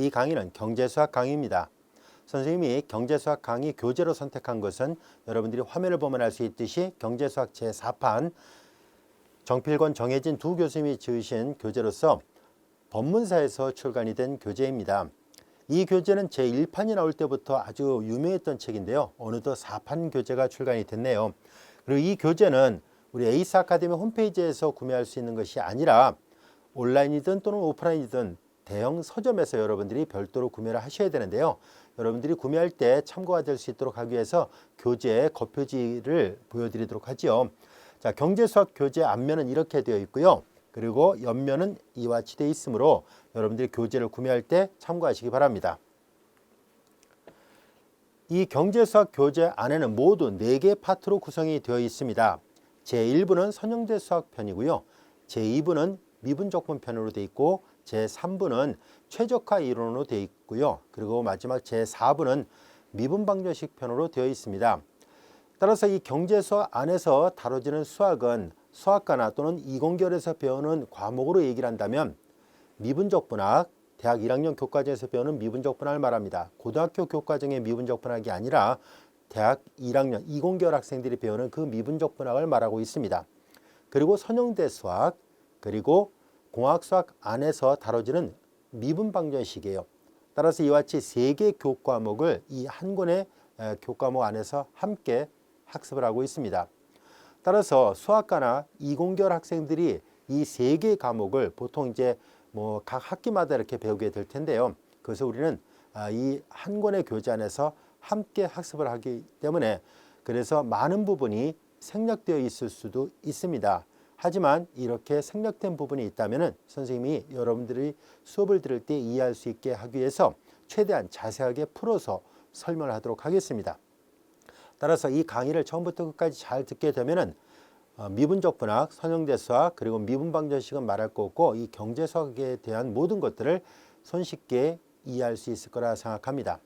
이 강의는 경제수학 강의입니다. 선생님이 경제수학 강의 교재로 선택한 것은 여러분들이 화면을 보면 알 수 있듯이 경제수학 제4판 정필권, 정혜진 두 교수님이 지으신 교재로서 법문사에서 출간이 된 교재입니다. 이 교재는 제1판이 나올 때부터 아주 유명했던 책인데요. 어느덧 4판 교재가 출간이 됐네요. 그리고 이 교재는 우리 에이스 아카데미 홈페이지에서 구매할 수 있는 것이 아니라 온라인이든 또는 오프라인이든 대형 서점에서 여러분들이 별도로 구매를 하셔야 되는데요. 여러분들이 구매할 때 참고가 될 수 있도록 하기 위해서 교재의 겉표지를 보여드리도록 하지요. 자, 경제수학 교재 앞면은 이렇게 되어 있고요. 그리고 옆면은 이와 같이 되어 있으므로 여러분들이 교재를 구매할 때 참고하시기 바랍니다. 이 경제수학 교재 안에는 모두 4개 파트로 구성이 되어 있습니다. 제1부는 선형제 수학 편이고요. 제2부는 미분적분 편으로 되어 있고 제3부는 최적화 이론으로 되어 있고요. 그리고 마지막 제4부는 미분방정식 편으로 되어 있습니다. 따라서 이 경제수학 안에서 다뤄지는 수학은 수학과나 또는 이공계열에서 배우는 과목으로 얘기를 한다면 미분적분학, 대학 1학년 교과정에서 배우는 미분적분학을 말합니다. 고등학교 교과정의 미분적분학이 아니라 대학 1학년 이공계열 학생들이 배우는 그 미분적분학을 말하고 있습니다. 그리고 선형대 수학, 그리고 공학수학 안에서 다뤄지는 미분방정식이에요. 따라서 이와 같이 3개 교과목을 이 한 권의 교과목 안에서 함께 학습을 하고 있습니다. 따라서 수학과나 이공계열 학생들이 이 3개 과목을 보통 이제 뭐 각 학기마다 이렇게 배우게 될 텐데요. 그래서 우리는 이 한 권의 교재 안에서 함께 학습을 하기 때문에 그래서 많은 부분이 생략되어 있을 수도 있습니다. 하지만 이렇게 생략된 부분이 있다면 선생님이 여러분들이 수업을 들을 때 이해할 수 있게 하기 위해서 최대한 자세하게 풀어서 설명을 하도록 하겠습니다. 따라서 이 강의를 처음부터 끝까지 잘 듣게 되면 미분적분학, 선형대 수학, 그리고 미분방정식은 말할 거 없고 이 경제수학에 대한 모든 것들을 손쉽게 이해할 수 있을 거라 생각합니다.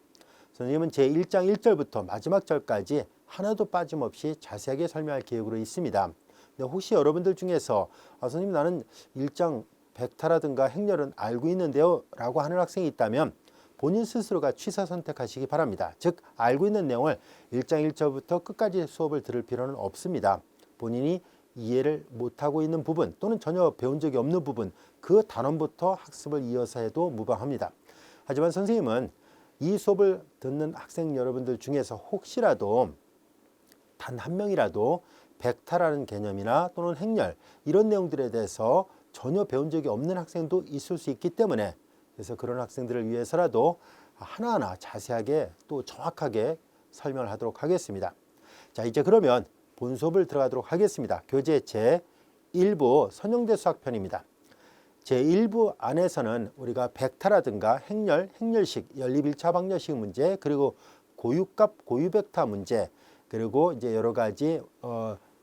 선생님은 제1장 1절부터 마지막 절까지 하나도 빠짐없이 자세하게 설명할 계획으로 있습니다. 근데 혹시 여러분들 중에서 선생님 나는 1장 벡터라든가 행렬은 알고 있는데요 라고 하는 학생이 있다면 본인 스스로가 취사 선택하시기 바랍니다. 즉 알고 있는 내용을 1장 1절부터 끝까지 수업을 들을 필요는 없습니다. 본인이 이해를 못하고 있는 부분 또는 전혀 배운 적이 없는 부분 그 단원부터 학습을 이어서 해도 무방합니다. 하지만 선생님은 이 수업을 듣는 학생 여러분들 중에서 혹시라도 단 한 명이라도 벡터라는 개념이나 또는 행렬 이런 내용들에 대해서 전혀 배운 적이 없는 학생도 있을 수 있기 때문에 그래서 그런 학생들을 위해서라도 하나하나 자세하게 또 정확하게 설명을 하도록 하겠습니다. 자, 이제 그러면 본 수업을 들어가도록 하겠습니다. 교재 제1부 선형대 수학편입니다. 제1부 안에서는 우리가 벡터라든가 행렬, 행렬식, 연립 1차 방정식 문제, 그리고 고유값, 고유벡터 문제, 그리고 이제 여러 가지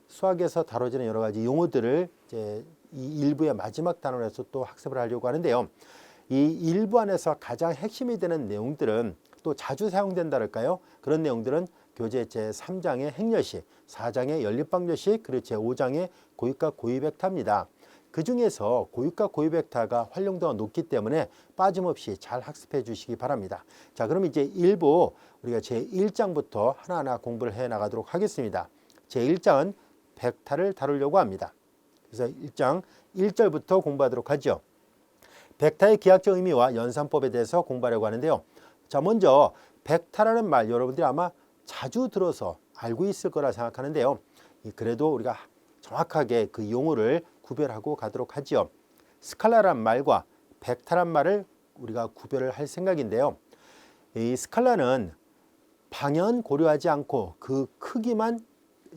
수학에서 다뤄지는 여러 가지 용어들을 이제 이 1부의 마지막 단원에서 또 학습을 하려고 하는데요. 이 1부 안에서 가장 핵심이 되는 내용들은 또 자주 사용된다 할까요? 그런 내용들은 교재 제3장의 행렬식, 4장의 연립방정식, 그리고 제5장의 고유값, 고유벡터입니다. 그 중에서 고유값, 고유벡터가 활용도가 높기 때문에 빠짐없이 잘 학습해 주시기 바랍니다. 자, 그럼 이제 1부 우리가 제1장부터 하나하나 공부를 해 나가도록 하겠습니다. 제1장은 벡터를 다루려고 합니다. 그래서 1장 1절부터 공부하도록 하죠. 벡터의 기하학적 의미와 연산법에 대해서 공부하려고 하는데요. 자, 먼저 벡터라는 말 여러분들이 아마 자주 들어서 알고 있을 거라 생각하는데요. 그래도 우리가 정확하게 그 용어를 구별하고 가도록 하지요. 스칼라란 말과 벡터란 말을 우리가 구별을 할 생각인데요. 이 스칼라는 방향은 고려하지 않고 그 크기만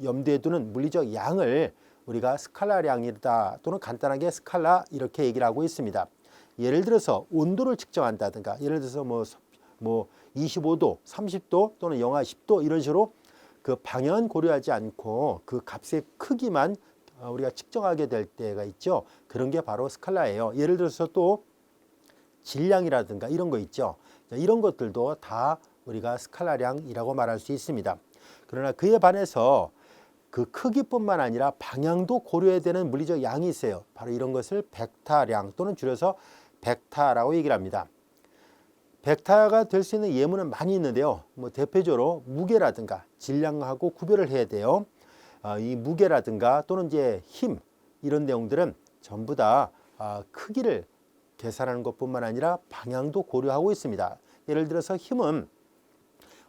염두에 두는 물리적 양을 우리가 스칼라량이다 또는 간단하게 스칼라 이렇게 얘기를 하고 있습니다. 예를 들어서 온도를 측정한다든가 예를 들어서 뭐 25도, 30도 또는 영하 10도 이런 식으로 그 방향은 고려하지 않고 그 값의 크기만 우리가 측정하게 될 때가 있죠. 그런 게 바로 스칼라예요. 예를 들어서 또 질량이라든가 이런 거 있죠. 이런 것들도 다 우리가 스칼라량이라고 말할 수 있습니다. 그러나 그에 반해서 그 크기뿐만 아니라 방향도 고려해야 되는 물리적 양이 있어요. 바로 이런 것을 벡터량 또는 줄여서 벡터라고 얘기를 합니다. 벡터가 될 수 있는 예문은 많이 있는데요. 뭐 대표적으로 무게라든가 질량하고 구별을 해야 돼요. 이 무게라든가 또는 이제 힘 이런 내용들은 전부 다 크기를 계산하는 것뿐만 아니라 방향도 고려하고 있습니다. 예를 들어서 힘은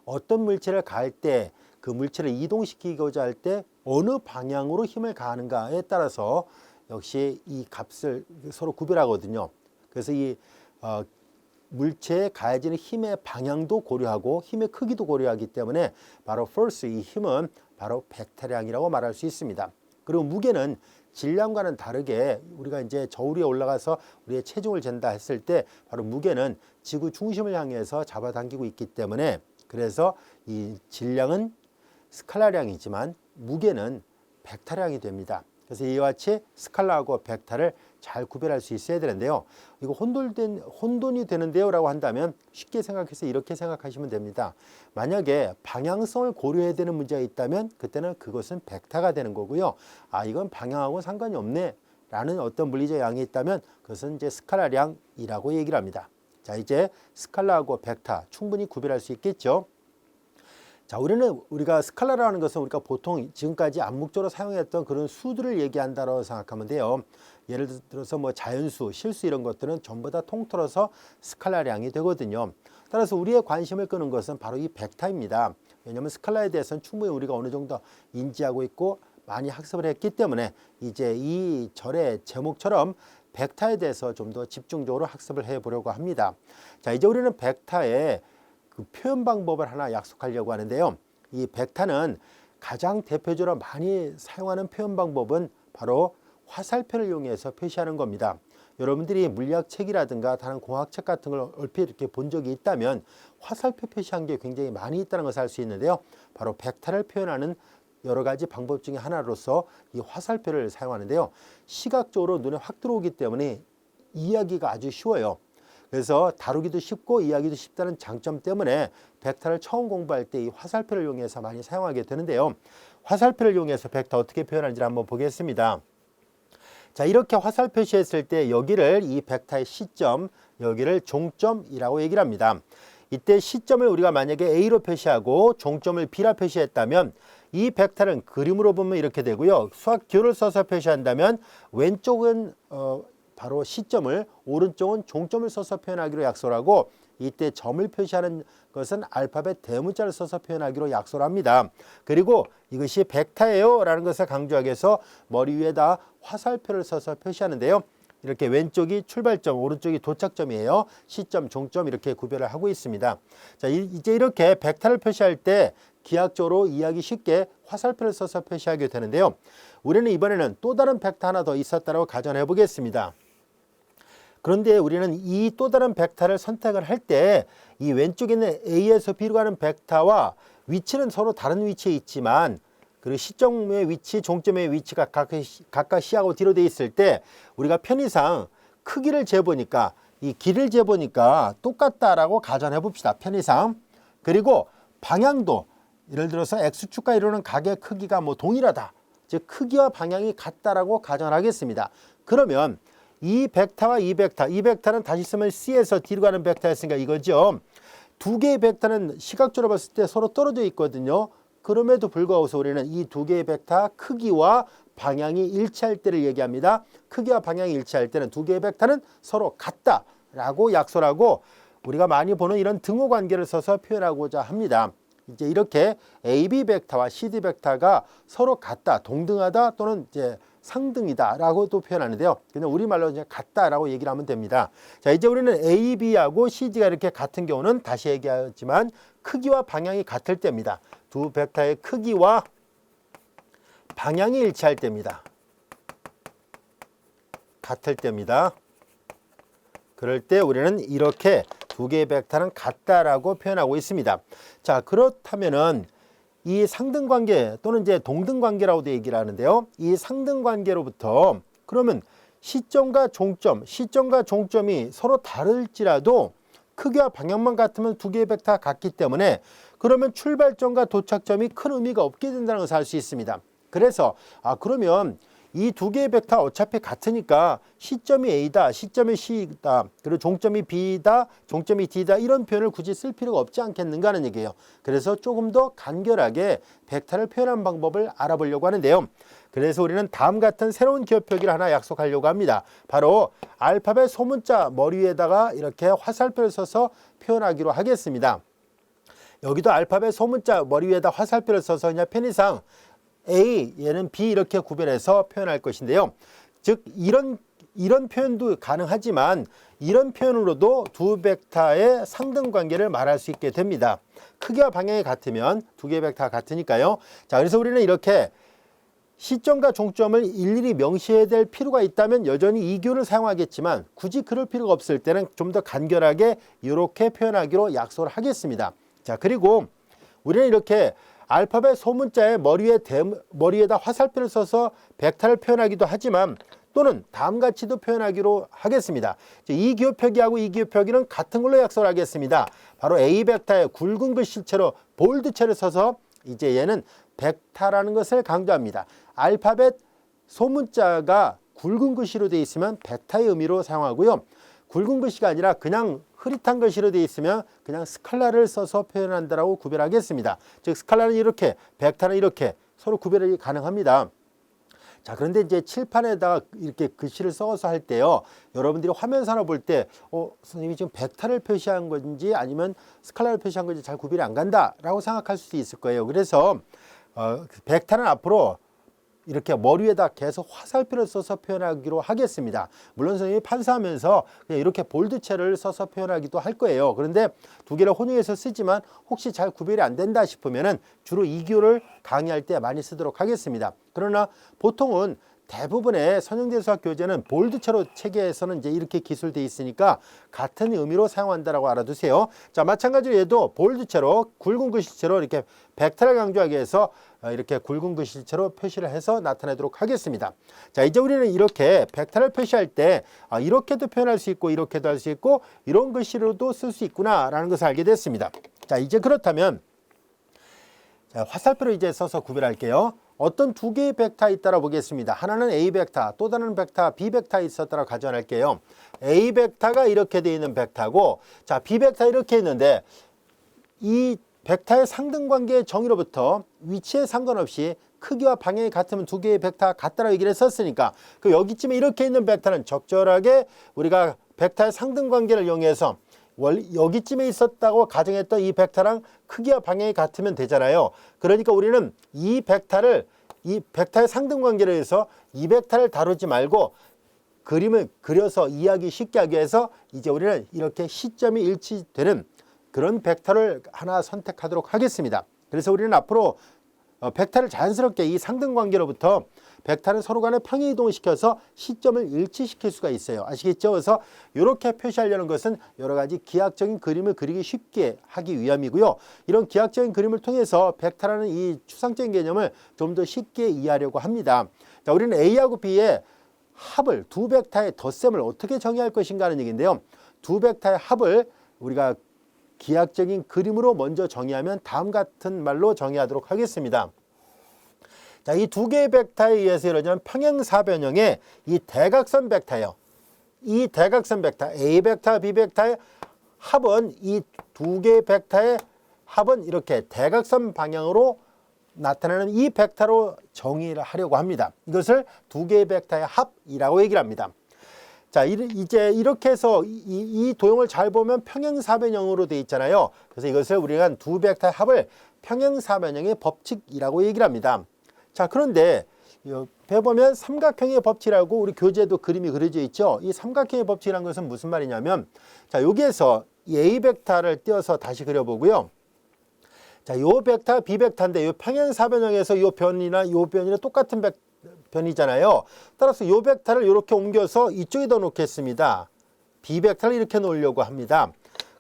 어떤 물체를 가할 때 그 물체를 이동시키고자 할 때 어느 방향으로 힘을 가하는가에 따라서 역시 이 값을 서로 구별하거든요. 그래서 이 물체에 가해지는 힘의 방향도 고려하고 힘의 크기도 고려하기 때문에 바로 force, 이 힘은 바로 벡터량이라고 말할 수 있습니다. 그리고 무게는 질량과는 다르게 우리가 이제 저울 위에 올라가서 우리의 체중을 잰다 했을 때 바로 무게는 지구 중심을 향해서 잡아당기고 있기 때문에 그래서 이 질량은 스칼라량이지만 무게는 벡터량이 됩니다. 그래서 이와 같이 스칼라하고 벡터를 잘 구별할 수 있어야 되는데요. 이거 혼돈이 되는데요 라고 한다면 쉽게 생각해서 이렇게 생각하시면 됩니다. 만약에 방향성을 고려해야 되는 문제가 있다면 그때는 그것은 벡터가 되는 거고요. 이건 방향하고 상관이 없네 라는 어떤 물리적 양이 있다면 그것은 이제 스칼라량이라고 얘기를 합니다. 자, 이제 스칼라하고 벡터 충분히 구별할 수 있겠죠. 자, 우리가 스칼라라는 것은 우리가 보통 지금까지 암묵적으로 사용했던 그런 수들을 얘기한다고 생각하면 돼요. 예를 들어서 뭐 자연수, 실수 이런 것들은 전부 다 통틀어서 스칼라량이 되거든요. 따라서 우리의 관심을 끄는 것은 바로 이 벡터입니다. 왜냐하면 스칼라에 대해서는 충분히 우리가 어느 정도 인지하고 있고 많이 학습을 했기 때문에 이제 이 절의 제목처럼 벡터에 대해서 좀 더 집중적으로 학습을 해보려고 합니다. 자, 이제 우리는 벡터의 그 표현 방법을 하나 약속하려고 하는데요. 이 벡터는 가장 대표적으로 많이 사용하는 표현 방법은 바로 화살표를 이용해서 표시하는 겁니다. 여러분들이 물리학책이라든가 다른 공학책 같은 걸 얼핏 이렇게 본 적이 있다면 화살표 표시한 게 굉장히 많이 있다는 것을 알 수 있는데요. 바로 벡터를 표현하는 여러 가지 방법 중에 하나로서 이 화살표를 사용하는데요. 시각적으로 눈에 확 들어오기 때문에 이해하기가 아주 쉬워요. 그래서 다루기도 쉽고 이해하기도 쉽다는 장점 때문에 벡터를 처음 공부할 때 이 화살표를 이용해서 많이 사용하게 되는데요. 화살표를 이용해서 벡터 어떻게 표현하는지 한번 보겠습니다. 자, 이렇게 화살 표시했을 때 여기를 이 벡터의 시점, 여기를 종점이라고 얘기를 합니다. 이때 시점을 우리가 만약에 A로 표시하고 종점을 B라 표시했다면 이 벡터는 그림으로 보면 이렇게 되고요. 수학규를 써서 표시한다면 왼쪽은 바로 시점을, 오른쪽은 종점을 써서 표현하기로 약속을 하고 이때 점을 표시하는 것은 알파벳 대문자를 써서 표현하기로 약속을 합니다. 그리고 이것이 벡터예요 라는 것을 강조하기 위해서 머리 위에다 화살표를 써서 표시하는데요. 이렇게 왼쪽이 출발점, 오른쪽이 도착점이에요. 시점, 종점 이렇게 구별을 하고 있습니다. 자, 이제 이렇게 벡터를 표시할 때 기하학적으로 이해하기 쉽게 화살표를 써서 표시하게 되는데요. 우리는 이번에는 또 다른 벡터 하나 더 있었다고 가정해 보겠습니다. 그런데 우리는 이 또 다른 벡터를 선택을 할 때 이 왼쪽에 있는 A에서 B로 가는 벡터와 위치는 서로 다른 위치에 있지만 그리고 시점의 위치, 종점의 위치가 각각 C하고 D로 되어 있을 때 우리가 편의상 크기를 재보니까 이 길을 재보니까 똑같다라고 가정해 봅시다. 편의상. 그리고 방향도 예를 들어서 X축과 이루는 각의 크기가 뭐 동일하다. 즉 크기와 방향이 같다라고 가정을 하겠습니다. 그러면 이 벡터와 이 벡터는 다시 쓰면 C에서 D로 가는 벡터였으니까 이거죠. 두 개의 벡터는 시각적으로 봤을 때 서로 떨어져 있거든요. 그럼에도 불구하고 우리는 이 두 개의 벡터 크기와 방향이 일치할 때를 얘기합니다. 크기와 방향이 일치할 때는 두 개의 벡터는 서로 같다라고 약속하고 우리가 많이 보는 이런 등호 관계를 써서 표현하고자 합니다. 이제 이렇게 AB 벡터와 CD 벡터가 서로 같다, 동등하다 또는 이제 상등이다라고도 표현하는데요. 그냥 우리말로 이제 같다라고 얘기를 하면 됩니다. 자, 이제 우리는 AB하고 CD가 이렇게 같은 경우는 다시 얘기하지만 크기와 방향이 같을 때입니다. 두 벡터의 크기와 방향이 일치할 때입니다. 같을 때입니다. 그럴 때 우리는 이렇게 두 개의 벡터는 같다라고 표현하고 있습니다. 자, 그렇다면은 이 상등관계 또는 이제 동등관계라고도 얘기를 하는데요. 이 상등관계로부터 그러면 시점과 종점이 서로 다를지라도 크기와 방향만 같으면 두 개의 벡터가 같기 때문에 그러면 출발점과 도착점이 큰 의미가 없게 된다는 것을 알 수 있습니다. 그래서 그러면 이 두 개의 벡터 어차피 같으니까 시점이 A다, 시점이 C다, 그리고 종점이 B다, 종점이 D다 이런 표현을 굳이 쓸 필요가 없지 않겠는가 하는 얘기예요. 그래서 조금 더 간결하게 벡터를 표현하는 방법을 알아보려고 하는데요. 그래서 우리는 다음 같은 새로운 기호 표기를 하나 약속하려고 합니다. 바로 알파벳 소문자 머리 위에다가 이렇게 화살표를 써서 표현하기로 하겠습니다. 여기도 알파벳 소문자 머리 위에다 화살표를 써서 그냥 편의상 A, 얘는 B 이렇게 구별해서 표현할 것인데요. 즉 이런 표현도 가능하지만 이런 표현으로도 두 벡터의 상등 관계를 말할 수 있게 됩니다. 크기와 방향이 같으면 두 개의 벡터가 같으니까요. 자, 그래서 우리는 이렇게 시점과 종점을 일일이 명시해야 될 필요가 있다면 여전히 이 기호를 사용하겠지만 굳이 그럴 필요가 없을 때는 좀 더 간결하게 이렇게 표현하기로 약속을 하겠습니다. 자, 그리고 우리는 이렇게 알파벳 소문자의 머리에다 화살표를 써서 벡터를 표현하기도 하지만 또는 다음같이도 표현하기로 하겠습니다. 이 기호 표기하고 이 기호 표기는 같은 걸로 약속을 하겠습니다. 바로 A 벡터의 굵은 글씨체로 볼드체를 써서 이제 얘는 벡터라는 것을 강조합니다. 알파벳 소문자가 굵은 글씨로 되어 있으면 벡터의 의미로 사용하고요. 굵은 글씨가 아니라 그냥 흐릿한 글씨로 되어 있으면 그냥 스칼라를 써서 표현한다라고 구별하겠습니다. 즉 스칼라는 이렇게, 벡터는 이렇게 서로 구별이 가능합니다. 자, 그런데 이제 칠판에다가 이렇게 글씨를 써서 할 때요, 여러분들이 화면상으로 볼 때 선생님이 지금 벡터를 표시한 건지 아니면 스칼라를 표시한 건지 잘 구별이 안 간다라고 생각할 수도 있을 거예요. 그래서 벡터는 앞으로 이렇게 머리 위에다 계속 화살표를 써서 표현하기로 하겠습니다. 물론 선생님이 판사하면서 그냥 이렇게 볼드체를 써서 표현하기도 할 거예요. 그런데 두 개를 혼용해서 쓰지만 혹시 잘 구별이 안 된다 싶으면은 주로 이 기호를 강의할 때 많이 쓰도록 하겠습니다. 그러나 보통은 대부분의 선형대 수학 교재는 볼드체로 체계에서는 이제 이렇게 기술되어 있으니까 같은 의미로 사용한다라고 알아두세요. 자, 마찬가지로 얘도 볼드체로 굵은 글씨체로 이렇게 벡터를 강조하기 위해서 이렇게 굵은 글씨체로 표시를 해서 나타내도록 하겠습니다. 자, 이제 우리는 이렇게 벡터를 표시할 때 이렇게도 표현할 수 있고 이렇게도 할 수 있고 이런 글씨로도 쓸 수 있구나라는 것을 알게 됐습니다. 자, 이제 그렇다면 자, 화살표를 이제 써서 구별할게요. 어떤 두 개의 벡터 있다라 보겠습니다. 하나는 A 벡터, 또 다른 벡터 B 벡터 있었다라고 가정할게요. A 벡터가 이렇게 되어 있는 벡터고, 자, B 벡터 이렇게 있는데 이 벡터의 상등관계의 정의로부터 위치에 상관없이 크기와 방향이 같으면 두 개의 벡터가 같다라고 얘기를 했었으니까 그 여기쯤에 이렇게 있는 벡터는 적절하게 우리가 벡터의 상등관계를 이용해서 여기쯤에 있었다고 가정했던 이 벡터랑 크기와 방향이 같으면 되잖아요. 그러니까 우리는 이 벡터의 상등관계를 해서 이 벡터를 다루지 말고 그림을 그려서 이해하기 쉽게 하기 위해서 이제 우리는 이렇게 시점이 일치되는 그런 벡터를 하나 선택하도록 하겠습니다. 그래서 우리는 앞으로 벡터를 자연스럽게 이 상등관계로부터 벡터는 서로 간에 평행이동을 시켜서 시점을 일치시킬 수가 있어요. 아시겠죠? 그래서 이렇게 표시하려는 것은 여러 가지 기하학적인 그림을 그리기 쉽게 하기 위함이고요. 이런 기하학적인 그림을 통해서 벡터라는 이 추상적인 개념을 좀 더 쉽게 이해하려고 합니다. 자, 우리는 A하고 B의 합을, 두 벡터의 덧셈을 어떻게 정의할 것인가 하는 얘기인데요. 두 벡터의 합을 우리가 기하학적인 그림으로 먼저 정의하면 다음 같은 말로 정의하도록 하겠습니다. 자, 이 두 개의 벡터에 의해서 이루어지는 평행사변형의 이 대각선 벡터예요. 이 대각선 벡터 A 벡터, B 벡터의 합은 이 두 개의 벡터의 합은 이렇게 대각선 방향으로 나타나는 이 벡터로 정의를 하려고 합니다. 이것을 두 개의 벡터의 합이라고 얘기를 합니다. 자, 이제 이렇게 해서 이 도형을 잘 보면 평행사변형으로 되어 있잖아요. 그래서 이것을 우리가 두 벡터의 합을 평행사변형의 법칙이라고 얘기를 합니다. 자, 그런데 옆에 보면 삼각형의 법칙이라고 우리 교재에도 그림이 그려져 있죠. 이 삼각형의 법칙이라는 것은 무슨 말이냐면, 자, 여기에서 이 A 벡터를 띄어서 다시 그려보고요. 자, 요 벡터 B 벡터인데 요 평행사변형에서 요 변이나 요 변이는 똑같은 변이잖아요. 따라서 요 벡터를 이렇게 옮겨서 이쪽에다 놓겠습니다. B 벡터를 이렇게 놓으려고 합니다.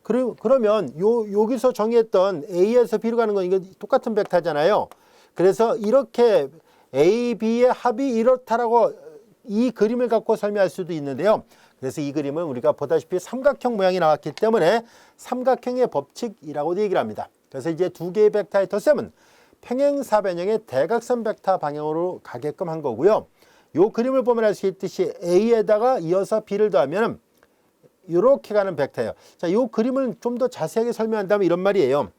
그러면 여기서 정의했던 A에서 B로 가는 건 이거 똑같은 벡터잖아요. 그래서 이렇게 A, B의 합이 이렇다라고 이 그림을 갖고 설명할 수도 있는데요. 그래서 이 그림은 우리가 보다시피 삼각형 모양이 나왔기 때문에 삼각형의 법칙이라고도 얘기를 합니다. 그래서 이제 두 개의 벡터의 덧셈은 평행사변형의 대각선 벡터 방향으로 가게끔 한 거고요. 요 그림을 보면 알 수 있듯이 A에다가 이어서 B를 더하면 이렇게 가는 벡터예요. 자, 요 그림을 좀 더 자세하게 설명한다면 이런 말이에요.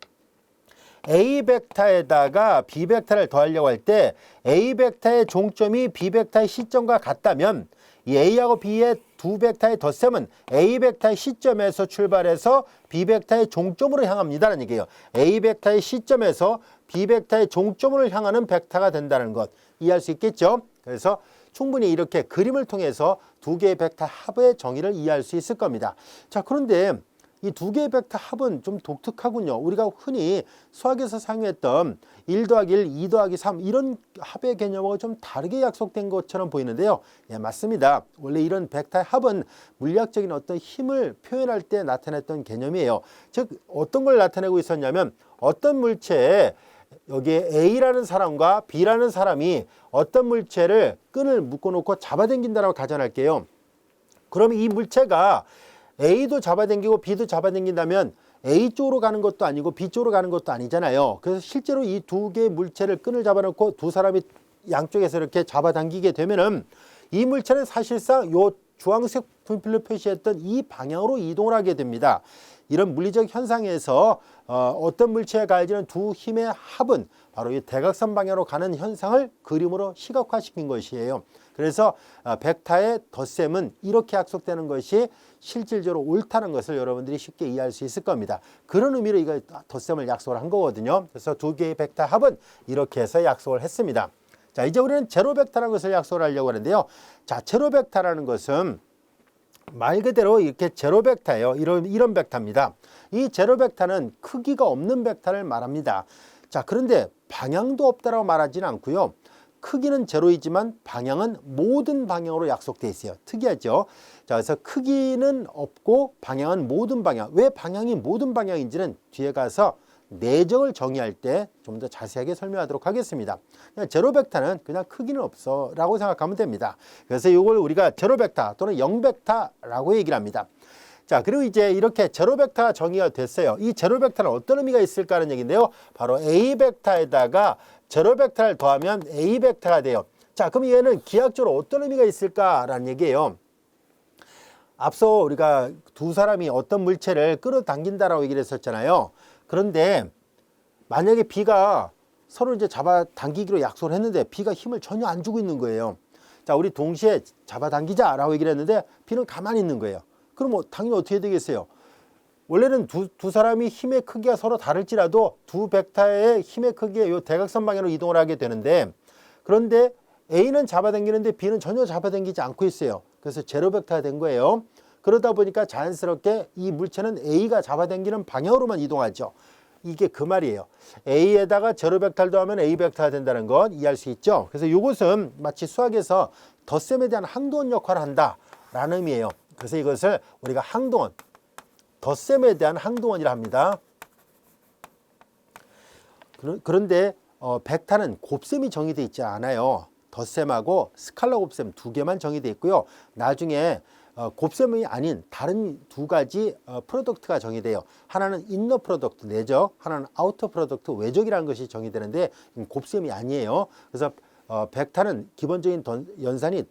A 벡터에다가 B 벡터를 더하려고 할 때 A 벡터의 종점이 B 벡터의 시점과 같다면 이 A하고 B의 두 벡터의 덧셈은 A 벡터의 시점에서 출발해서 B 벡터의 종점으로 향합니다라는 얘기예요. A 벡터의 시점에서 B 벡터의 종점으로 향하는 벡터가 된다는 것 이해할 수 있겠죠? 그래서 충분히 이렇게 그림을 통해서 두 개의 벡터 합의 정의를 이해할 수 있을 겁니다. 자, 그런데 이 두 개의 벡터 합은 좀 독특하군요. 우리가 흔히 수학에서 사용했던 1 더하기 1, 2 더하기 3 이런 합의 개념하고 좀 다르게 약속된 것처럼 보이는데요. 예, 맞습니다. 원래 이런 벡터의 합은 물리학적인 어떤 힘을 표현할 때 나타냈던 개념이에요. 즉 어떤 걸 나타내고 있었냐면 어떤 물체에 여기에 A라는 사람과 B라는 사람이 어떤 물체를 끈을 묶어놓고 잡아당긴다라고 가정할게요. 그럼 이 물체가 A도 잡아당기고 B도 잡아당긴다면 A 쪽으로 가는 것도 아니고 B 쪽으로 가는 것도 아니잖아요. 그래서 실제로 이 두 개의 물체를 끈을 잡아놓고 두 사람이 양쪽에서 이렇게 잡아당기게 되면은 이 물체는 사실상 요 주황색 분필로 표시했던 이 방향으로 이동을 하게 됩니다. 이런 물리적 현상에서 어떤 물체에 가해지는 두 힘의 합은 바로 이 대각선 방향으로 가는 현상을 그림으로 시각화시킨 것이에요. 그래서 벡터의 덧셈은 이렇게 약속되는 것이 실질적으로 옳다는 것을 여러분들이 쉽게 이해할 수 있을 겁니다. 그런 의미로 이거 덧셈을 약속을 한 거거든요. 그래서 두 개의 벡터 합은 이렇게 해서 약속을 했습니다. 자, 이제 우리는 제로 벡터라는 것을 약속을 하려고 하는데요. 자, 제로 벡터라는 것은 말 그대로 이렇게 제로 벡터예요. 이런 벡터입니다. 이 제로 벡터는 크기가 없는 벡터를 말합니다. 자, 그런데 방향도 없다라고 말하지는 않고요. 크기는 제로이지만 방향은 모든 방향으로 약속되어 있어요. 특이하죠? 자, 그래서 크기는 없고 방향은 모든 방향. 왜 방향이 모든 방향인지는 뒤에 가서 내적을 정의할 때 좀 더 자세하게 설명하도록 하겠습니다. 그냥 제로 벡터는 그냥 크기는 없어 라고 생각하면 됩니다. 그래서 이걸 우리가 제로 벡터 또는 0 벡터라고 얘기를 합니다. 자, 그리고 이제 이렇게 제로 벡터가 정의가 됐어요. 이 제로 벡터는 어떤 의미가 있을까 하는 얘기인데요. 바로 A 벡터에다가 제로 벡터를 더하면 A 벡터가 돼요. 자, 그럼 얘는 기하학적으로 어떤 의미가 있을까라는 얘기예요. 앞서 우리가 두 사람이 어떤 물체를 끌어당긴다라고 얘기를 했었잖아요. 그런데 만약에 B가 서로 이제 잡아당기기로 약속을 했는데 B가 힘을 전혀 안 주고 있는 거예요. 자, 우리 동시에 잡아당기자라고 얘기를 했는데 B는 가만히 있는 거예요. 그럼 뭐 당연히 어떻게 되겠어요? 원래는 두 사람이 힘의 크기가 서로 다를지라도 두 벡터의 힘의 크기의 요 대각선 방향으로 이동을 하게 되는데, 그런데 A는 잡아당기는데 B는 전혀 잡아당기지 않고 있어요. 그래서 제로 벡터가 된 거예요. 그러다 보니까 자연스럽게 이 물체는 A가 잡아당기는 방향으로만 이동하죠. 이게 그 말이에요. A에다가 제로 벡터를 더하면 A 벡터가 된다는 건 이해할 수 있죠. 그래서 이것은 마치 수학에서 덧셈에 대한 항도원 역할을 한다라는 의미예요. 그래서 이것을 우리가 항도원, 덧셈에 대한 항도원이라 합니다. 그런데 벡터는 곱셈이 정의되어 있지 않아요. 덧셈하고 스칼라 곱셈 두 개만 정의되어 있고요. 나중에 곱셈이 아닌 다른 두 가지 프로덕트가 정의돼요. 하나는 인너 프로덕트 내적, 하나는 아우터 프로덕트 외적이라는 것이 정의되는데 곱셈이 아니에요. 그래서 벡터는 기본적인 연산이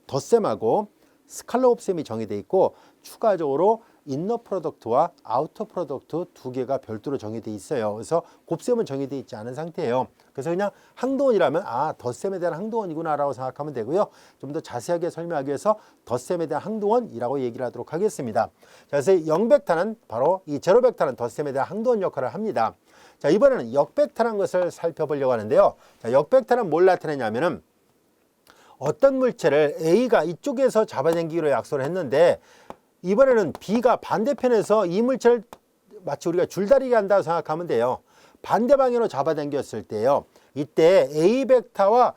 덧셈하고 스칼라 곱셈이 정의되어 있고 추가적으로 인너 프로덕트와 아우터 프로덕트 두 개가 별도로 정의되어 있어요. 그래서 곱셈은 정의되어 있지 않은 상태예요. 그래서 그냥 항도원이라면 덧셈에 대한 항도원이구나 라고 생각하면 되고요. 좀 더 자세하게 설명하기 위해서 덧셈에 대한 항도원이라고 얘기를 하도록 하겠습니다. 자, 그래서 0벡터는 바로 이 제로 벡터는 덧셈에 대한 항도원 역할을 합니다. 자, 이번에는 역벡터라는 것을 살펴보려고 하는데요. 자, 역벡터는 뭘 나타내냐면은 어떤 물체를 A가 이쪽에서 잡아당기기로 약속을 했는데 이번에는 B가 반대편에서 이 물체를 마치 우리가 줄다리기 한다고 생각하면 돼요. 반대 방향으로 잡아당겼을 때요. 이때 A 벡터와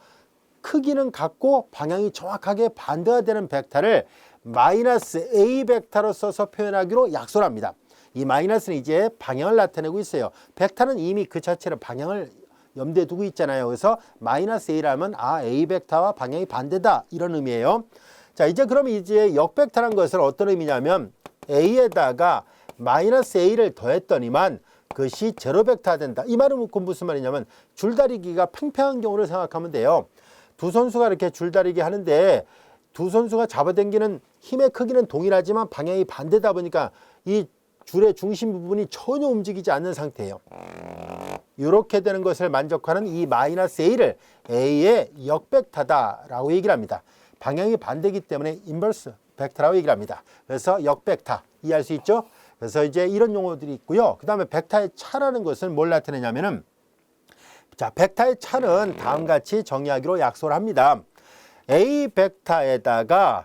크기는 같고 방향이 정확하게 반대가 되는 벡터를 마이너스 A 벡터로 써서 표현하기로 약속을 합니다. 이 마이너스는 이제 방향을 나타내고 있어요. 벡터는 이미 그 자체로 방향을 염두에 두고 있잖아요. 그래서 마이너스 A라면 A 벡터와 방향이 반대다 이런 의미예요. 자, 이제 그럼 이제 역벡터라는 것은 어떤 의미냐면 A에다가 마이너스 A를 더했더니만 그것이 제로 벡터가 된다. 이 말은 무슨 말이냐면 줄다리기가 팽팽한 경우를 생각하면 돼요. 두 선수가 이렇게 줄다리기 하는데 두 선수가 잡아당기는 힘의 크기는 동일하지만 방향이 반대다 보니까 이 줄의 중심 부분이 전혀 움직이지 않는 상태예요. 이렇게 되는 것을 만족하는 이 마이너스 A를 A의 역벡터다라고 얘기를 합니다. 방향이 반대이기 때문에 인버스 벡터라고 얘기를 합니다. 그래서 역벡터 이해할 수 있죠? 그래서 이제 이런 용어들이 있고요. 그 다음에 벡터의 차라는 것은 뭘 나타내냐면은 자, 벡터의 차는 다음과 같이 정의하기로 약속을 합니다. A 벡터에다가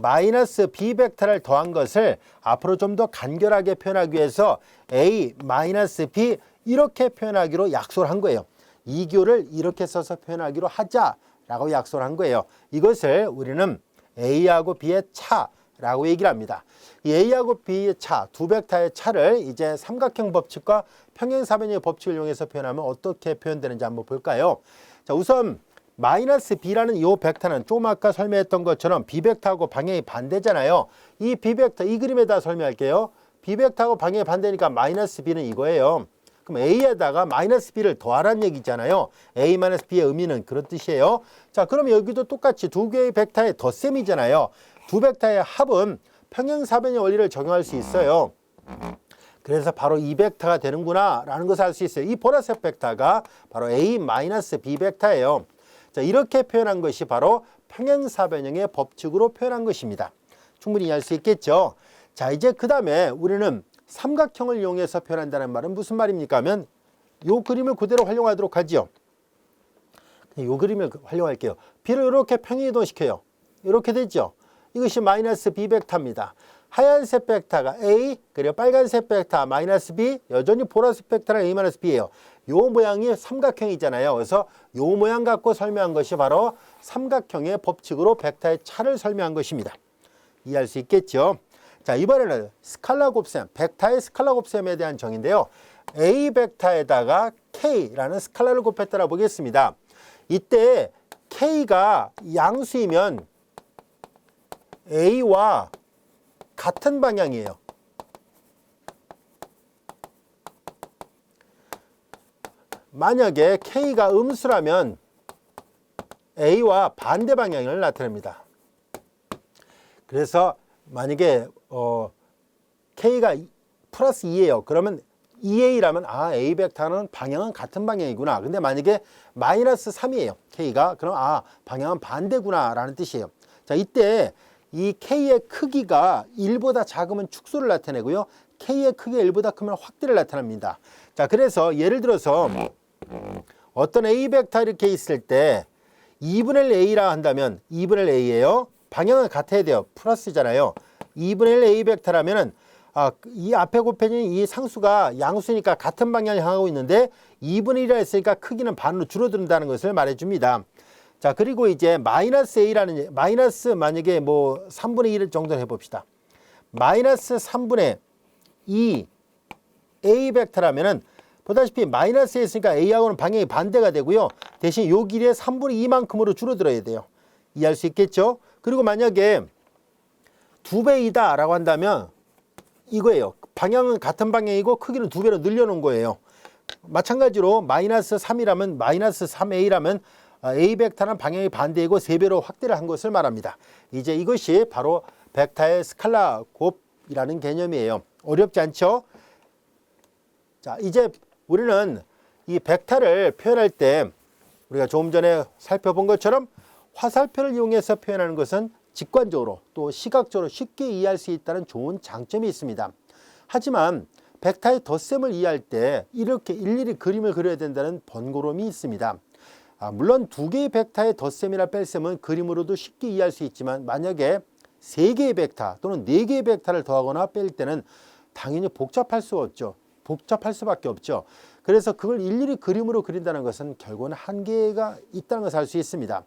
마이너스 B 벡터를 더한 것을 앞으로 좀 더 간결하게 표현하기 위해서 A 마이너스 B 이렇게 표현하기로 약속을 한 거예요. 이 교를 이렇게 써서 표현하기로 하자라고 약속을 한 거예요. 이것을 우리는 A하고 B의 차라고 얘기를 합니다. 이 A하고 B의 차, 두 벡터의 차를 이제 삼각형 법칙과 평행사변의 법칙을 이용해서 표현하면 어떻게 표현되는지 한번 볼까요? 자, 우선 마이너스 B라는 이 벡터는 좀 아까 설명했던 것처럼 B 벡터하고 방향이 반대잖아요. 이 B 벡터, 이 그림에다 설명할게요. B 벡터하고 방향이 반대니까 마이너스 B는 이거예요. 그럼 A에다가 마이너스 B를 더하라는 얘기잖아요. A 마이너스 B의 의미는 그런 뜻이에요. 자, 그럼 여기도 똑같이 두 개의 벡터의 덧셈이잖아요. 두 벡터의 합은 평행사변의 원리를 적용할 수 있어요. 그래서 바로 이 벡터가 되는구나 라는 것을 알 수 있어요. 이 보라색 벡터가 바로 A 마이너스 B 벡터예요. 자, 이렇게 표현한 것이 바로 평행사변형의 법칙으로 표현한 것입니다. 충분히 이해할 수 있겠죠? 자, 이제 그 다음에 우리는 삼각형을 이용해서 표현한다는 말은 무슨 말입니까? 하면 이 그림을 그대로 활용하도록 하죠. 이 그림을 활용할게요. B를 이렇게 평행이동시켜요. 이렇게 되죠. 이것이 마이너스 B 벡터입니다. 하얀색 벡터가 A, 그리고 빨간색 벡터 마이너스 B, 여전히 보라색 벡터는 A 마이너스 B예요. 요 모양이 삼각형이잖아요. 그래서 요 모양 갖고 설명한 것이 바로 삼각형의 법칙으로 벡터의 차를 설명한 것입니다. 이해할 수 있겠죠? 자, 이번에는 스칼라 곱셈, 벡터의 스칼라 곱셈에 대한 정의인데요. A 벡터에다가 K라는 스칼라를 곱했다라 보겠습니다. 이때 K가 양수이면 A와 같은 방향이에요. 만약에 K가 음수라면 A와 반대 방향을 나타냅니다. 그래서 만약에 K가 플러스 2예요. 그러면 2A라면 A 벡터는 방향은 같은 방향이구나. 근데 만약에 마이너스 3이에요. K가. 그럼 방향은 반대구나 라는 뜻이에요. 자, 이때 이 K의 크기가 1보다 작으면 축소를 나타내고요. K의 크기가 1보다 크면 확대를 나타납니다. 자, 그래서 예를 들어서 어떤 A 벡터 이렇게 있을 때 2분의 1 A라 한다면 2분의 1 A예요. 방향은 같아야 돼요. 플러스잖아요. 2분의 1 A 벡터라면은 이 앞에 곱해진 이 상수가 양수니까 같은 방향을 향하고 있는데 2분의 1이라 했으니까 크기는 반으로 줄어든다는 것을 말해줍니다. 자, 그리고 이제 마이너스 A라는 마이너스 만약에 뭐 3분의 1 정도 해봅시다. 마이너스 3분의 2 A 벡터라면은 보다시피 마이너스에 있으니까 A하고는 방향이 반대가 되고요. 대신 요 길이의 3분의 2만큼으로 줄어들어야 돼요. 이해할 수 있겠죠? 그리고 만약에 2배이다 라고 한다면 이거예요. 방향은 같은 방향이고 크기는 2배로 늘려놓은 거예요. 마찬가지로 마이너스 3이라면 마이너스 3A라면 A 벡터는 방향이 반대이고 3배로 확대를 한 것을 말합니다. 이제 이것이 바로 벡터의 스칼라 곱이라는 개념이에요. 어렵지 않죠? 자, 이제 우리는 이 벡터를 표현할 때 우리가 조금 전에 살펴본 것처럼 화살표를 이용해서 표현하는 것은 직관적으로 또 시각적으로 쉽게 이해할 수 있다는 좋은 장점이 있습니다. 하지만 벡터의 덧셈을 이해할 때 이렇게 일일이 그림을 그려야 된다는 번거로움이 있습니다. 물론 두 개의 벡터의 덧셈이나 뺄셈은 그림으로도 쉽게 이해할 수 있지만 만약에 세 개의 벡터 또는 네 개의 벡터를 더하거나 뺄 때는 당연히 복잡할 수밖에 없죠. 그래서 그걸 일일이 그림으로 그린다는 것은 결국은 한계가 있다는 것을 알 수 있습니다.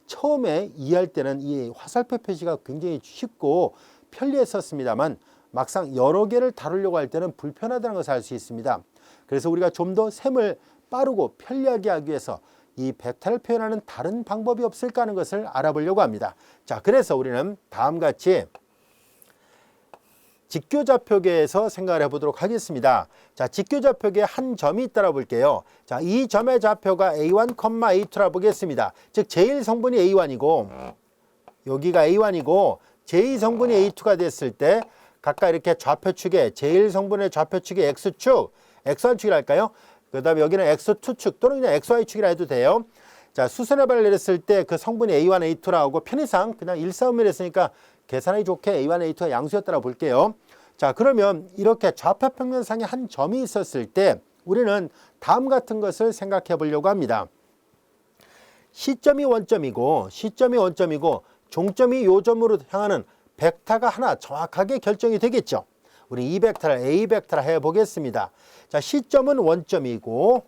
처음에 이해할 때는 이 화살표 표시가 굉장히 쉽고 편리했었습니다만 막상 여러 개를 다루려고 할 때는 불편하다는 것을 알 수 있습니다. 그래서 우리가 좀 더 셈을 빠르고 편리하게 하기 위해서 이 벡터를 표현하는 다른 방법이 없을까 하는 것을 알아보려고 합니다. 자, 그래서 우리는 다음과 같이 직교좌표계에서 생각을 해보도록 하겠습니다. 자, 직교좌표계에 한 점이 있다라 볼게요. 자, 이 점의 좌표가 A1, A2라 보겠습니다. 즉 제1성분이 A1이고 여기가 A1이고 제2성분이 A2가 됐을 때 각각 이렇게 좌표축에 제1성분의 좌표축이 X축, XY축이라 할까요? 그 다음에 여기는 X2축 또는 그냥 XY축이라 해도 돼요. 자, 수선의 발을 내렸을 때 그 성분이 A1, A2라 하고 편의상 그냥 일사분면을 했으니까 계산하기 좋게 A1, A2가 양수였다라 볼게요. 자, 그러면 이렇게 좌표평면상에 한 점이 있었을 때 우리는 다음 같은 것을 생각해 보려고 합니다. 시점이 원점이고 종점이 요점으로 향하는 벡터가 하나 정확하게 결정이 되겠죠. 우리 이 벡터를 A 벡터라 해보겠습니다. 자, 시점은 원점이고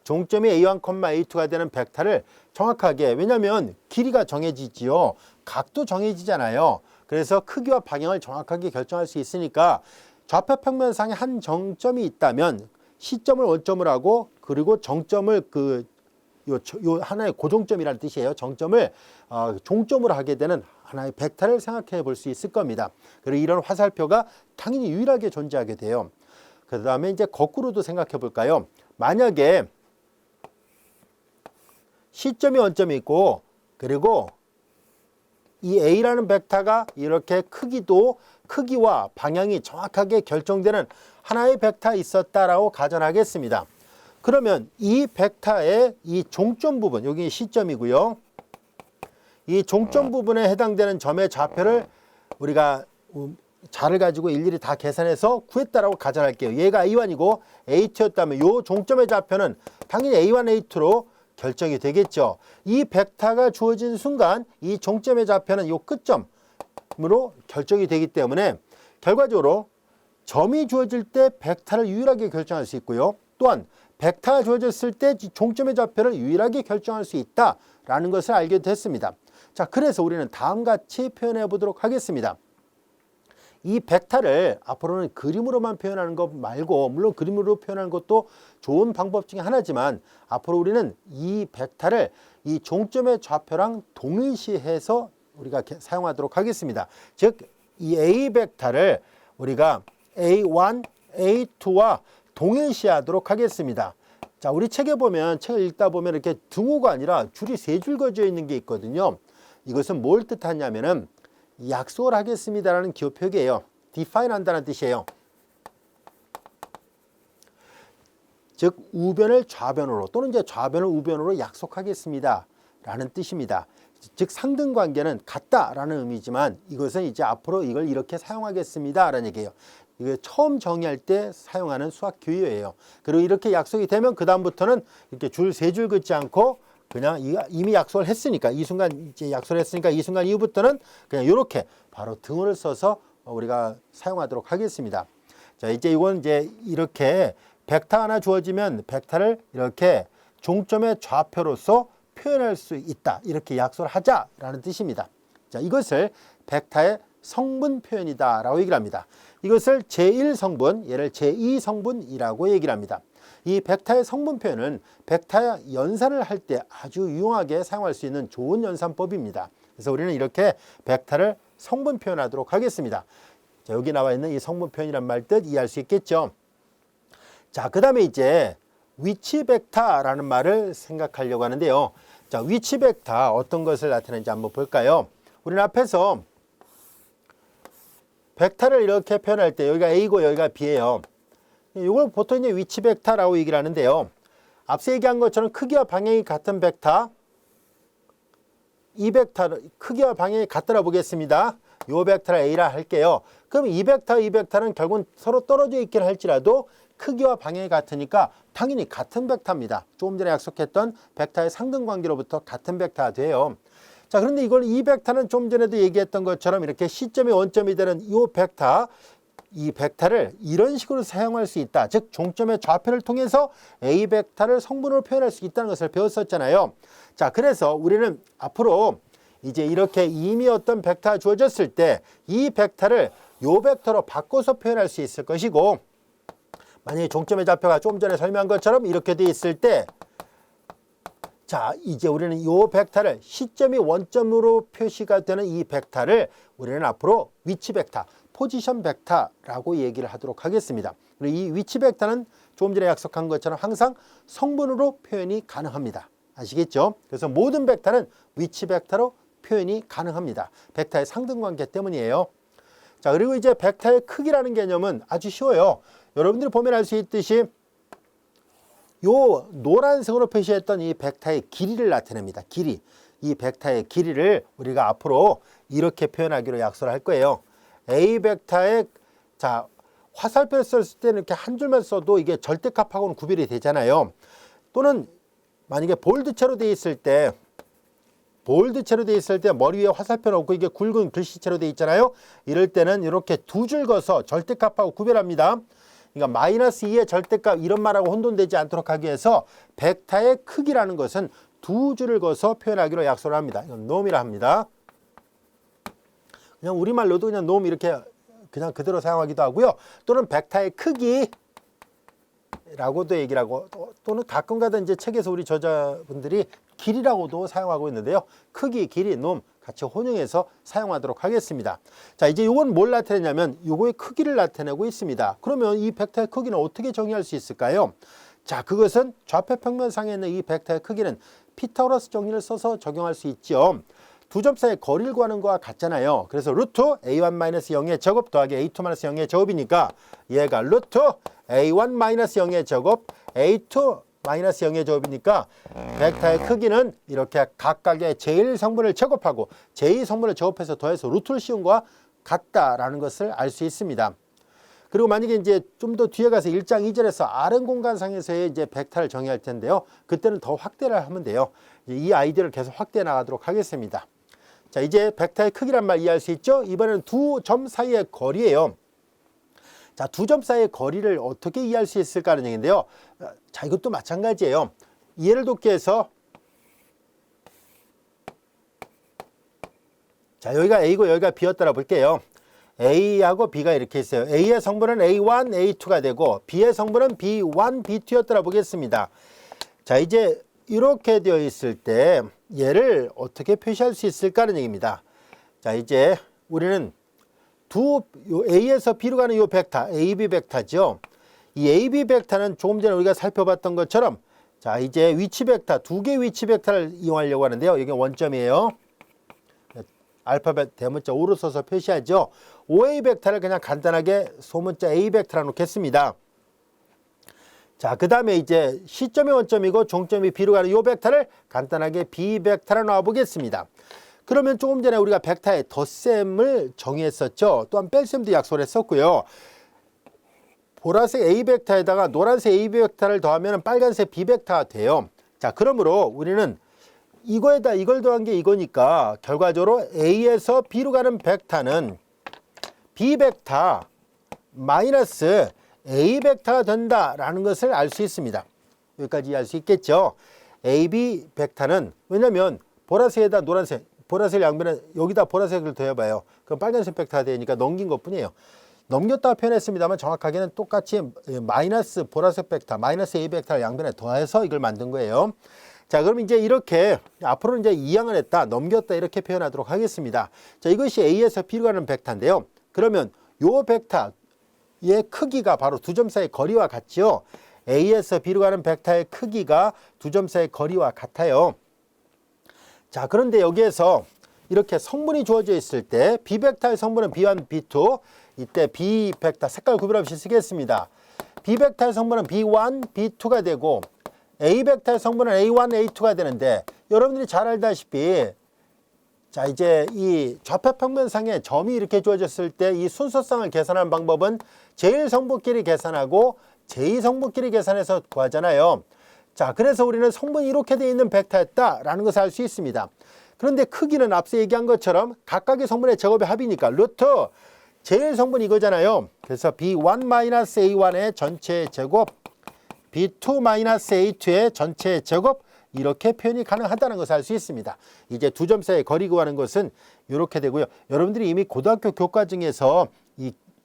종점이 A1, A2가 되는 벡터를 정확하게, 왜냐하면 길이가 정해지지요. 각도 정해지잖아요. 그래서 크기와 방향을 정확하게 결정할 수 있으니까 좌표평면상에 한 정점이 있다면 시점을 원점으로 하고 그리고 정점을 요 하나의 고정점이라는 뜻이에요. 정점을 종점으로 하게 되는 하나의 벡터를 생각해 볼 수 있을 겁니다. 그리고 이런 화살표가 당연히 유일하게 존재하게 돼요. 그 다음에 이제 거꾸로도 생각해 볼까요? 만약에 시점이 원점이 있고 그리고 이 A라는 벡터가 이렇게 크기와 방향이 정확하게 결정되는 하나의 벡터가 있었다라고 가정하겠습니다. 그러면 이 벡터의 이 종점 부분, 여기 시점이고요. 이 종점 부분에 해당되는 점의 좌표를 우리가 자를 가지고 일일이 다 계산해서 구했다라고 가정할게요. 얘가 A1이고 A2였다면 이 종점의 좌표는 당연히 A1, A2로 결정이 되겠죠. 이 벡터가 주어진 순간 이 종점의 좌표는 이 끝점으로 결정이 되기 때문에 결과적으로 점이 주어질 때 벡터를 유일하게 결정할 수 있고요. 또한 벡터가 주어졌을 때 종점의 좌표를 유일하게 결정할 수 있다라는 것을 알게 됐습니다. 자, 그래서 우리는 다음과 같이 표현해 보도록 하겠습니다. 이 벡터를 앞으로는 그림으로만 표현하는 것 말고, 물론 그림으로 표현하는 것도 좋은 방법 중에 하나지만 앞으로 우리는 이 벡터를 이 종점의 좌표랑 동일시해서 우리가 사용하도록 하겠습니다. 즉, 이 A 벡터를 우리가 A1, A2와 동일시하도록 하겠습니다. 자, 우리 책에 보면, 책을 읽다 보면 이렇게 등호가 아니라 줄이 세 줄 그어져 있는 게 있거든요. 이것은 뭘 뜻하냐면은 약속을 하겠습니다라는 기호 표기예요. define 한다는 뜻이에요. 즉 우변을 좌변으로 또는 이제 좌변을 우변으로 약속하겠습니다 라는 뜻입니다. 즉 상등 관계는 같다라는 의미지만 이것은 이제 앞으로 이걸 이렇게 사용하겠습니다 라는 얘기예요. 이게 처음 정의할 때 사용하는 수학 규율이에요. 그리고 이렇게 약속이 되면 그 다음부터는 이렇게 줄 세 줄 긋지 않고 그냥 이미 약속을 했으니까 이 순간 이제 약속을 했으니까 이 순간 이후부터는 그냥 이렇게 바로 등호를 써서 우리가 사용하도록 하겠습니다. 자, 이제 이건 이제 이렇게 벡터 하나 주어지면 벡터를 이렇게 종점의 좌표로서 표현할 수 있다. 이렇게 약속을 하자라는 뜻입니다. 자, 이것을 벡터의 성분 표현이다라고 얘기를 합니다. 이것을 제1성분, 얘를 제2성분이라고 얘기를 합니다. 이 벡터의 성분 표현은 벡터의 연산을 할 때 아주 유용하게 사용할 수 있는 좋은 연산법입니다. 그래서 우리는 이렇게 벡터를 성분 표현하도록 하겠습니다. 자, 여기 나와 있는 이 성분 표현이란 말 뜻 이해할 수 있겠죠? 자, 그 다음에 이제 위치 벡터라는 말을 생각하려고 하는데요. 자, 위치 벡터 어떤 것을 나타내는지 한번 볼까요? 우리는 앞에서 벡터를 이렇게 표현할 때 여기가 A고 여기가 B예요. 이걸 보통 이제 위치 벡터라고 얘기를 하는데요. 앞서 얘기한 것처럼 크기와 방향이 같은 벡터, 이 벡터 크기와 방향이 같더라 보겠습니다. 이 벡터를 A라 할게요. 그럼 이 벡터는 결국은 서로 떨어져 있긴 할지라도 크기와 방향이 같으니까 당연히 같은 벡터입니다. 조금 전에 약속했던 벡터의 상등관계로부터 같은 벡터가 돼요. 자, 그런데 이 벡터는 좀 전에도 얘기했던 것처럼 이렇게 시점이 원점이 되는 이 벡터를 이런 식으로 사용할 수 있다. 즉 종점의 좌표를 통해서 A 벡터를 성분으로 표현할 수 있다는 것을 배웠었잖아요. 자, 그래서 우리는 앞으로 이제 이렇게 이미 어떤 벡터가 주어졌을 때 이 벡터를 요 벡터로 바꿔서 표현할 수 있을 것이고, 만약에 종점의 좌표가 좀 전에 설명한 것처럼 이렇게 돼 있을 때, 자, 이제 우리는 이 벡터를 시점이 원점으로 표시가 되는 이 벡터를 우리는 앞으로 위치 벡터, 포지션 벡터라고 얘기를 하도록 하겠습니다. 그리고 이 위치 벡터는 조금 전에 약속한 것처럼 항상 성분으로 표현이 가능합니다. 아시겠죠? 그래서 모든 벡터는 위치 벡터로 표현이 가능합니다. 벡터의 상등관계 때문이에요. 자, 그리고 이제 벡터의 크기라는 개념은 아주 쉬워요. 여러분들이 보면 알 수 있듯이 요 노란색으로 표시했던 이 벡터의 길이를 나타냅니다. 길이. 이 벡터의 길이를 우리가 앞으로 이렇게 표현하기로 약속을 할 거예요. A 벡터의 자, 화살표를 썼을 때는 이렇게 한 줄만 써도 이게 절대값하고는 구별이 되잖아요. 또는 만약에 볼드체로 되어 있을 때 머리 위에 화살표 놓고 이게 굵은 글씨체로 되어 있잖아요. 이럴 때는 이렇게 두 줄 그어서 절대값하고 구별합니다. 그러니까 마이너스 2의 절대값 이런 말하고 혼돈되지 않도록 하기 위해서 벡터의 크기라는 것은 두 줄을 그어서 표현하기로 약속을 합니다. 이건 놈이라 합니다. 그냥 우리말로도 그냥 놈 이렇게 그냥 그대로 사용하기도 하고요. 또는 벡터의 크기라고도 얘기를 하고 또는 가끔가다 이제 책에서 우리 저자분들이 길이라고도 사용하고 있는데요. 크기, 길이, 놈 같이 혼용해서 사용하도록 하겠습니다. 자, 이제 이건 뭘 나타내냐면 요거의 크기를 나타내고 있습니다. 그러면 이 벡터의 크기는 어떻게 정의할 수 있을까요? 자, 그것은 좌표 평면상에 있는 이 벡터의 크기는 피타고라스 정리를 써서 적용할 수 있죠. 두 점 사이의 거리를 구하는 거와 같잖아요. 그래서 루트 a1-0의 제곱 더하기 a2-0의 제곱이니까 얘가 루트 a1-0의 제곱 a2-0의 제곱이니까 벡터의 크기는 이렇게 각각의 제1성분을 제곱하고 제2성분을 제곱해서 더해서 루트를 씌운 거와 같다라는 것을 알 수 있습니다. 그리고 만약에 이제 좀 더 뒤에 가서 1장 2절에서 Rn 공간상에서의 이제 벡터를 정의할 텐데요. 그때는 더 확대를 하면 돼요. 이 아이디어를 계속 확대해 나가도록 하겠습니다. 자, 이제 벡터의 크기란 말 이해할 수 있죠? 이번에는 두 점 사이의 거리예요. 자, 두 점 사이의 거리를 어떻게 이해할 수 있을까 하는 얘기인데요. 자, 이것도 마찬가지예요. 이해를 돕기 위해서 자, 여기가 A고 여기가 B였다라 볼게요. A하고 B가 이렇게 있어요. A의 성분은 A1, A2가 되고 B의 성분은 B1, B2였다라 보겠습니다. 자, 이제 이렇게 되어 있을 때 얘를 어떻게 표시할 수 있을까 하는 얘기입니다. 자, 이제 우리는 요 A에서 B로 가는 요 벡터, AB 벡터죠. 이 AB 벡터는 조금 전에 우리가 살펴봤던 것처럼 자, 이제 위치 벡터, 두 개의 위치 벡터를 이용하려고 하는데요. 이게 원점이에요. 알파벳 대문자 O로 써서 표시하죠. OA 벡터를 그냥 간단하게 소문자 A 벡터라 놓겠습니다. 자, 그 다음에 이제 시점이 원점이고 종점이 B로 가는 이 벡터를 간단하게 B 벡터라 놔보겠습니다. 그러면 조금 전에 우리가 벡터의 덧셈을 정의했었죠. 또한 뺄셈도 약속을 했었고요. 보라색 A 벡터에다가 노란색 A 벡터를 더하면 빨간색 B 벡터가 돼요. 자, 그러므로 우리는 이거에다 이걸 더한 게 이거니까 결과적으로 A에서 B로 가는 벡터는 B 벡터 마이너스 A 벡터가 된다라는 것을 알 수 있습니다. 여기까지 알 수 있겠죠. AB 벡터는 왜냐면 보라색에다 노란색, 보라색 양변에 여기다 보라색을 더해봐요. 그럼 빨간색 벡터가 되니까 넘긴 것뿐이에요. 넘겼다 표현했습니다만 정확하게는 똑같이 마이너스 보라색 벡터, 마이너스 A 벡터를 양변에 더해서 이걸 만든 거예요. 자, 그럼 이제 이렇게 앞으로는 이제 이항을 했다, 넘겼다 이렇게 표현하도록 하겠습니다. 자, 이것이 A에서 B로 가는 벡터인데요. 그러면 요 벡터의 크기가 바로 두 점 사이의 거리와 같죠. A에서 B로 가는 벡터의 크기가 두 점 사이의 거리와 같아요. 자, 그런데 여기에서 이렇게 성분이 주어져 있을 때 B 벡터의 성분은 B1, B2 이때 B 벡터 색깔 구별 없이 쓰겠습니다. B 벡터의 성분은 B1, B2가 되고 A 벡터의 성분은 A1, A2가 되는데 여러분들이 잘 알다시피 자, 이제 이 좌표 평면상에 점이 이렇게 주어졌을 때 이 순서상을 계산하는 방법은 제1성분끼리 계산하고 제2성분끼리 계산해서 구하잖아요. 자, 그래서 우리는 성분이 이렇게 되어 있는 벡터였다라는 것을 알 수 있습니다. 그런데 크기는 앞서 얘기한 것처럼 각각의 성분의 제곱의 합이니까 루트 제1성분 이거잖아요. 그래서 B1-A1의 전체 제곱 B2-A2의 전체 제곱 이렇게 표현이 가능하다는 것을 알 수 있습니다. 이제 두 점 사이의 거리 구하는 것은 이렇게 되고요. 여러분들이 이미 고등학교 교과 중에서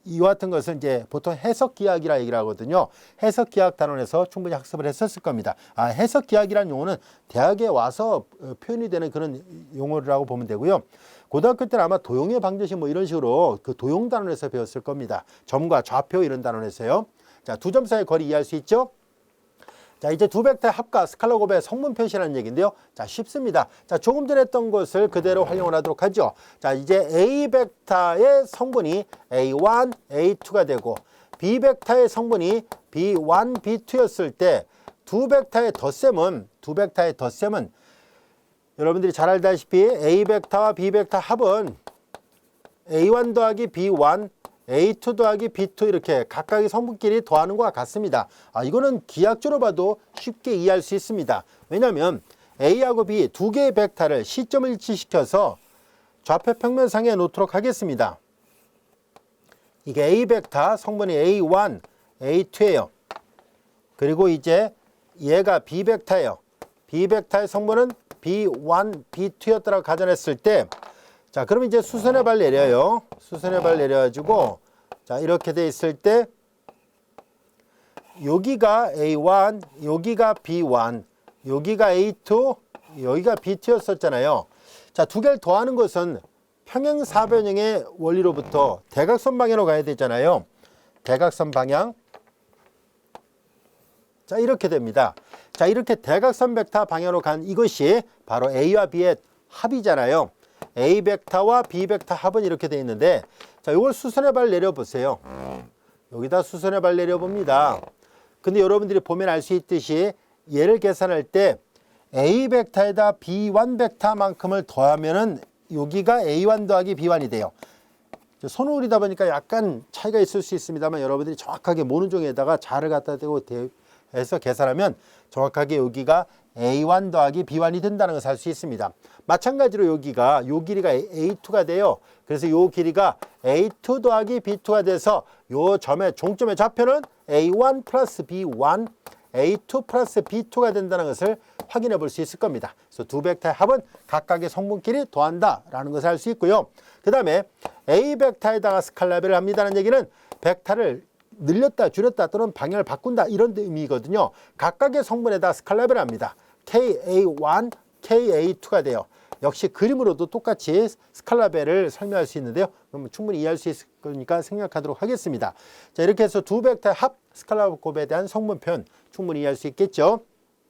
이와 같은 것은 이제 보통 해석기하학이라 얘기를 하거든요. 해석기하학 단원에서 충분히 학습을 했었을 겁니다. 해석기하학이라는 용어는 대학에 와서 표현이 되는 그런 용어라고 보면 되고요. 고등학교 때는 아마 도형의 방정식 뭐 이런 식으로 그 도형 단원에서 배웠을 겁니다. 점과 좌표 이런 단원에서요. 자, 두 점 사이의 거리 이해할 수 있죠? 자, 이제 두 벡터의 합과 스칼라 곱의 성분 표시라는 얘기인데요. 자, 쉽습니다. 자, 조금 전에 했던 것을 그대로 활용을 하도록 하죠. 자, 이제 A 벡터의 성분이 A1, A2가 되고 B 벡터의 성분이 B1, B2였을 때 두 벡터의 덧셈은 여러분들이 잘 알다시피 A 벡터와 B 벡터 합은 A1 더하기 B1, A2 더하기 B2 이렇게 각각의 성분끼리 더하는 것과 같습니다. 이거는 기하학적으로 봐도 쉽게 이해할 수 있습니다. 왜냐하면 A하고 B 두 개의 벡터를 시점을 일치시켜서 좌표 평면상에 놓도록 하겠습니다. 이게 A 벡터 성분이 A1, A2예요. 그리고 이제 얘가 B 벡터예요. B 벡터의 성분은 B1, B2였다고 가정했을 때, 자, 그럼 이제 수선의 발 내려요. 수선의 발 내려가지고, 자, 이렇게 돼 있을 때, 여기가 A1, 여기가 B1, 여기가 A2, 여기가 B2였었잖아요. 자, 두 개를 더하는 것은 평행사변형의 원리로부터 대각선 방향으로 가야 되잖아요. 대각선 방향. 자, 이렇게 됩니다. 자, 이렇게 대각선 벡터 방향으로 간 이것이 바로 A와 B의 합이잖아요. A 벡터와 B 벡터 합은 이렇게 돼 있는데, 자, 이걸 수선의 발 내려보세요. 여기다 수선의 발 내려봅니다. 근데 여러분들이 보면 알 수 있듯이 얘를 계산할 때 A 벡터에다 B1 벡터만큼을 더하면은 여기가 A1 더하기 B1이 돼요. 손을 그리다 보니까 약간 차이가 있을 수 있습니다만 여러분들이 정확하게 모는 종이에다가 자를 갖다 대고 해서 계산하면 정확하게 여기가 A1 더하기 B1이 된다는 것을 알 수 있습니다. 마찬가지로 여기가 요 길이가 A2가 돼요. 그래서 요 길이가 A2 더하기 B2가 돼서 요 점의 종점의 좌표는 A1 플러스 B1, A2 플러스 B2가 된다는 것을 확인해 볼 수 있을 겁니다. 그래서 두 벡터의 합은 각각의 성분끼리 더한다라는 것을 알 수 있고요. 그 다음에 A 벡터에다가 스칼라별을 합니다는 얘기는 벡터를 늘렸다 줄였다 또는 방향을 바꾼다 이런 의미거든요. 각각의 성분에다 스칼라별을 합니다. KA1, KA2가 돼요. 역시 그림으로도 똑같이 스칼라별을 설명할 수 있는데요. 그러면 충분히 이해할 수 있을 거니까 생략하도록 하겠습니다. 자, 이렇게 해서 두 벡터의 합 스칼라 곱에 대한 성분 표현 충분히 이해할 수 있겠죠.